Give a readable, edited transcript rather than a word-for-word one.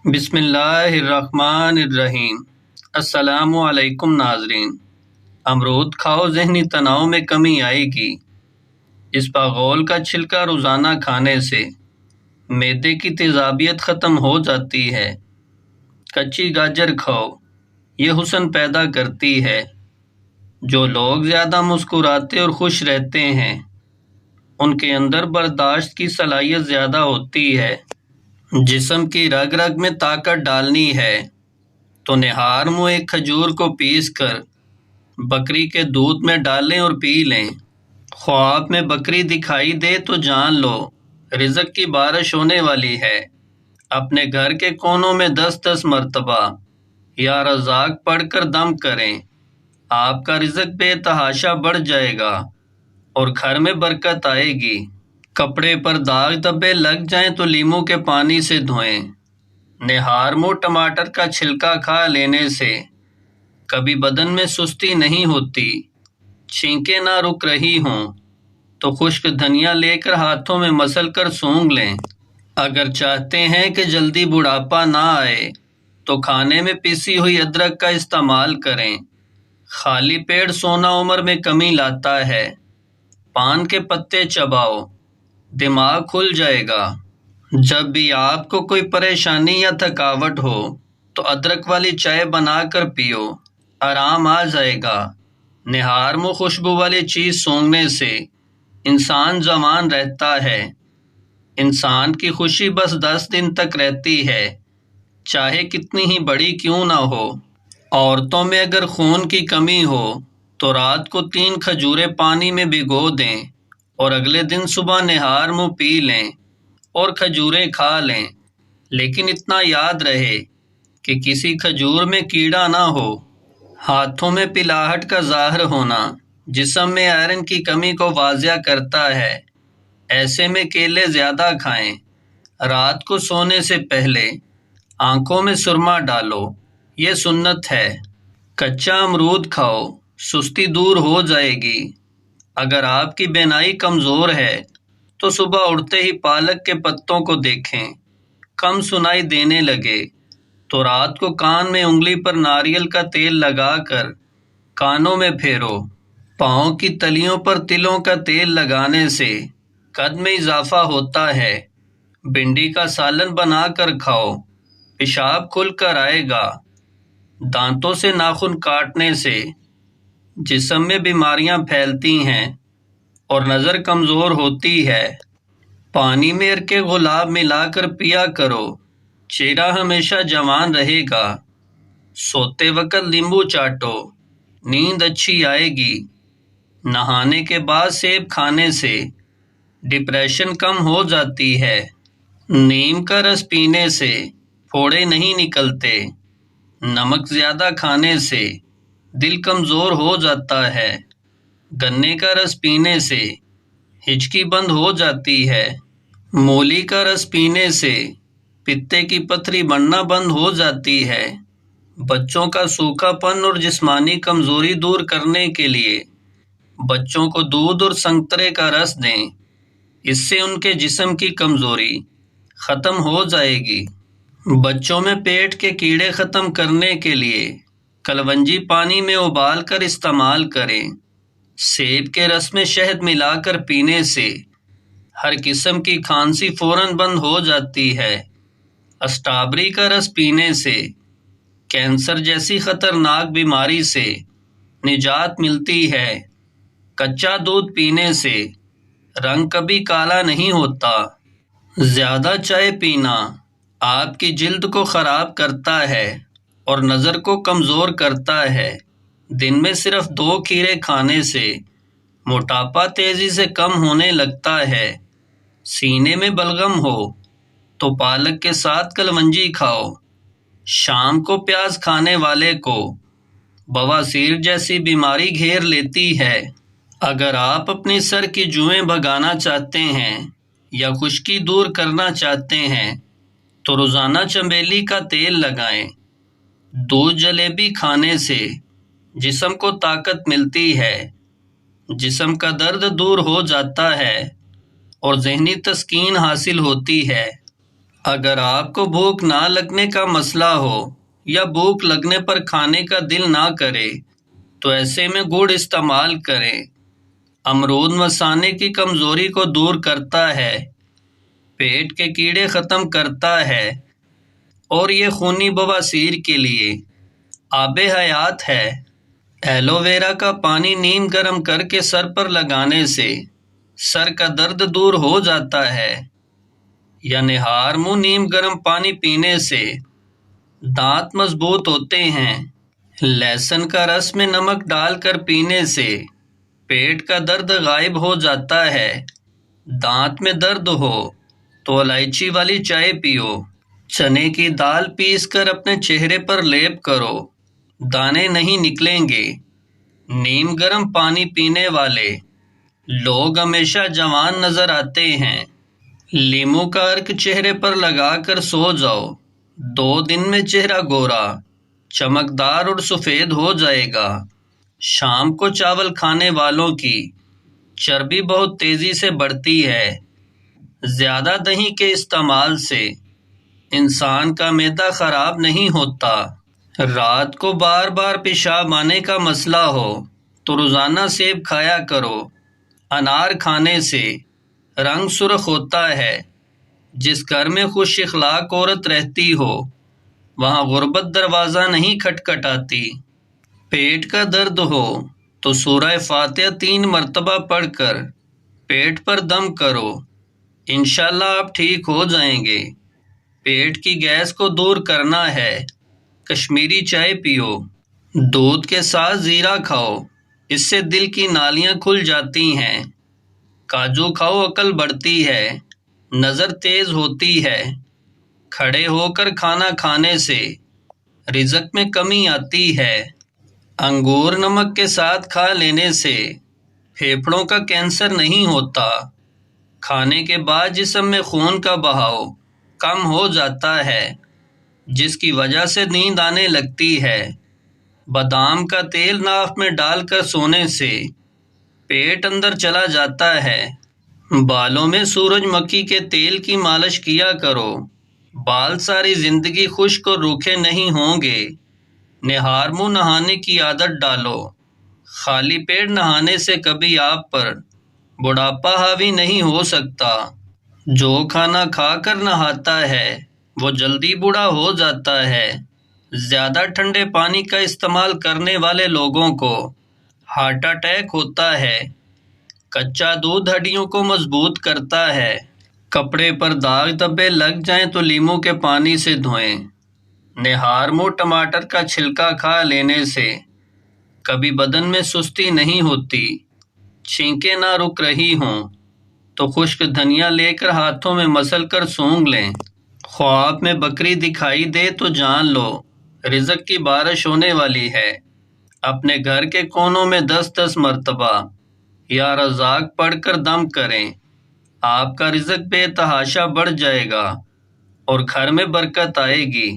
بسم اللہ الرحمن الرحیم۔ السلام علیکم ناظرین۔ امرود کھاؤ، ذہنی تناؤ میں کمی آئے گی۔ اسپاغول کا چھلکا روزانہ کھانے سے معدے کی تیزابیت ختم ہو جاتی ہے۔ کچی گاجر کھاؤ، یہ حسن پیدا کرتی ہے۔ جو لوگ زیادہ مسکراتے اور خوش رہتے ہیں ان کے اندر برداشت کی صلاحیت زیادہ ہوتی ہے۔ جسم کی رگ رگ میں طاقت ڈالنی ہے تو نہار منہ ایک کھجور کو پیس کر بکری کے دودھ میں ڈالیں اور پی لیں۔ خواب میں بکری دکھائی دے تو جان لو رزق کی بارش ہونے والی ہے۔ اپنے گھر کے کونوں میں 10 مرتبہ یا رزاق پڑھ کر دم کریں، آپ کا رزق بے تحاشا بڑھ جائے گا اور گھر میں برکت آئے گی۔ کپڑے پر داغ دھبے لگ جائیں تو لیموں کے پانی سے دھوئیں۔ نہار منہ ٹماٹر کا چھلکا کھا لینے سے کبھی بدن میں سستی نہیں ہوتی۔ چھینکیں نہ رک رہی ہوں تو خشک دھنیا لے کر ہاتھوں میں مسل کر سونگھ لیں۔ اگر چاہتے ہیں کہ جلدی بڑھاپا نہ آئے تو کھانے میں پیسی ہوئی ادرک کا استعمال کریں۔ خالی پیٹ سونا عمر میں کمی لاتا ہے۔ پان کے پتے چباؤ، دماغ کھل جائے گا۔ جب بھی آپ کو کوئی پریشانی یا تھکاوٹ ہو تو ادرک والی چائے بنا کر پیو، آرام آ جائے گا۔ نہار منہ خوشبو والی چیز سونگھنے سے انسان جوان رہتا ہے۔ انسان کی خوشی بس 10 دن تک رہتی ہے، چاہے کتنی ہی بڑی کیوں نہ ہو۔ عورتوں میں اگر خون کی کمی ہو تو رات کو 3 کھجوریں پانی میں بھگو دیں اور اگلے دن صبح نہار منہ پی لیں اور کھجوریں کھا لیں، لیکن اتنا یاد رہے کہ کسی کھجور میں کیڑا نہ ہو۔ ہاتھوں میں پلاہٹ کا ظاہر ہونا جسم میں آئرن کی کمی کو واضح کرتا ہے، ایسے میں کیلے زیادہ کھائیں۔ رات کو سونے سے پہلے آنکھوں میں سرما ڈالو، یہ سنت ہے۔ کچا امرود کھاؤ، سستی دور ہو جائے گی۔ اگر آپ کی بینائی کمزور ہے تو صبح اٹھتے ہی پالک کے پتوں کو دیکھیں، کم سنائی دینے لگے تو رات کو کان میں انگلی پر ناریل کا تیل لگا کر کانوں میں پھیرو۔ پاؤں کی تلیوں پر تلوں کا تیل لگانے سے قد میں اضافہ ہوتا ہے۔ بھنڈی کا سالن بنا کر کھاؤ، پیشاب کھل کر آئے گا۔ دانتوں سے ناخن کاٹنے سے جسم میں بیماریاں پھیلتی ہیں اور نظر کمزور ہوتی ہے۔ پانی میں عرق گلاب ملا کر پیا کرو، چہرہ ہمیشہ جوان رہے گا۔ سوتے وقت لیمبو چاٹو، نیند اچھی آئے گی۔ نہانے کے بعد سیب کھانے سے ڈپریشن کم ہو جاتی ہے۔ نیم کا رس پینے سے پھوڑے نہیں نکلتے۔ نمک زیادہ کھانے سے دل کمزور ہو جاتا ہے۔ گنے کا رس پینے سے ہچکی بند ہو جاتی ہے۔ مولی کا رس پینے سے پتے کی پتھری بڑھنا بند ہو جاتی ہے۔ بچوں کا سوکھا پن اور جسمانی کمزوری دور کرنے کے لیے بچوں کو دودھ اور سنترے کا رس دیں، اس سے ان کے جسم کی کمزوری ختم ہو جائے گی۔ بچوں میں پیٹ کے کیڑے ختم کرنے کے لیے کلونجی پانی میں ابال کر استعمال کریں۔ سیب کے رس میں شہد ملا کر پینے سے ہر قسم کی کھانسی فوراً بند ہو جاتی ہے۔ اسٹرابری کا رس پینے سے کینسر جیسی خطرناک بیماری سے نجات ملتی ہے۔ کچا دودھ پینے سے رنگ کبھی کالا نہیں ہوتا۔ زیادہ چائے پینا آپ کی جلد کو خراب کرتا ہے اور نظر کو کمزور کرتا ہے۔ دن میں صرف 2 کھیرے کھانے سے موٹاپا تیزی سے کم ہونے لگتا ہے۔ سینے میں بلغم ہو تو پالک کے ساتھ کلونجی کھاؤ۔ شام کو پیاز کھانے والے کو بواسیر جیسی بیماری گھیر لیتی ہے۔ اگر آپ اپنی سر کی جوئیں بھگانا چاہتے ہیں یا خشکی دور کرنا چاہتے ہیں تو روزانہ چنبیلی کا تیل لگائیں۔ دودھ جلیبی کھانے سے جسم کو طاقت ملتی ہے، جسم کا درد دور ہو جاتا ہے اور ذہنی تسکین حاصل ہوتی ہے۔ اگر آپ کو بھوک نہ لگنے کا مسئلہ ہو یا بھوک لگنے پر کھانے کا دل نہ کرے تو ایسے میں گڑ استعمال کریں۔ امرود مثانے کی کمزوری کو دور کرتا ہے، پیٹ کے کیڑے ختم کرتا ہے اور یہ خونی بواسیر کے لیے آب حیات ہے۔ ایلو ویرا کا پانی نیم گرم کر کے سر پر لگانے سے سر کا درد دور ہو جاتا ہے، یا نہار منہ نیم گرم پانی پینے سے دانت مضبوط ہوتے ہیں۔ لہسن کا رس میں نمک ڈال کر پینے سے پیٹ کا درد غائب ہو جاتا ہے۔ دانت میں درد ہو تو الائچی والی چائے پیو۔ چنے کی دال پیس کر اپنے چہرے پر لیپ کرو، دانے نہیں نکلیں گے۔ نیم گرم پانی پینے والے لوگ ہمیشہ جوان نظر آتے ہیں۔ لیموں کا عرق چہرے پر لگا کر سو جاؤ، 2 دن میں چہرہ گورا، چمکدار اور سفید ہو جائے گا۔ شام کو چاول کھانے والوں کی چربی بہت تیزی سے بڑھتی ہے۔ زیادہ دہی کے استعمال سے انسان کا معدہ خراب نہیں ہوتا۔ رات کو بار بار پیشاب آنے کا مسئلہ ہو تو روزانہ سیب کھایا کرو۔ انار کھانے سے رنگ سرخ ہوتا ہے۔ جس گھر میں خوش اخلاق عورت رہتی ہو وہاں غربت دروازہ نہیں کھٹکھٹاتی۔ پیٹ کا درد ہو تو سورہ فاتحہ 3 مرتبہ پڑھ کر پیٹ پر دم کرو، انشاءاللہ آپ ٹھیک ہو جائیں گے۔ پیٹ کی گیس کو دور کرنا ہے، کشمیری چائے پیو، دودھ کے ساتھ زیرہ کھاؤ، اس سے دل کی نالیاں کھل جاتی ہیں۔ کاجو کھاؤ، عقل بڑھتی ہے، نظر تیز ہوتی ہے۔ کھڑے ہو کر کھانا کھانے سے رزق میں کمی آتی ہے۔ انگور نمک کے ساتھ کھا لینے سے پھیپھڑوں کا کینسر نہیں ہوتا۔ کھانے کے بعد جسم میں خون کا بہاؤ کم ہو جاتا ہے، جس کی وجہ سے نیند آنے لگتی ہے۔ بادام کا تیل ناک میں ڈال کر سونے سے پیٹ اندر چلا جاتا ہے۔ بالوں میں سورج مکھی کے تیل کی مالش کیا کرو، بال ساری زندگی خشک اور روکھے نہیں ہوں گے۔ نہار منہ نہانے کی عادت ڈالو، خالی پیٹ نہانے سے کبھی آپ پر بڑھاپا حاوی نہیں ہو سکتا۔ جو کھانا کھا کر نہاتا ہے وہ جلدی بوڑھا ہو جاتا ہے۔ زیادہ ٹھنڈے پانی کا استعمال کرنے والے لوگوں کو ہارٹ اٹیک ہوتا ہے۔ کچا دودھ ہڈیوں کو مضبوط کرتا ہے۔ کپڑے پر داغ دھبے لگ جائیں تو لیموں کے پانی سے دھوئیں۔ نہار منہ ٹماٹر کا چھلکا کھا لینے سے کبھی بدن میں سستی نہیں ہوتی۔ چھینکیں نہ رک رہی ہوں تو خشک دھنیا لے کر ہاتھوں میں مسل کر سونگھ لیں۔ خواب میں بکری دکھائی دے تو جان لو رزق کی بارش ہونے والی ہے۔ اپنے گھر کے کونوں میں 10 مرتبہ یا رزاق پڑھ کر دم کریں، آپ کا رزق بے تحاشا بڑھ جائے گا اور گھر میں برکت آئے گی۔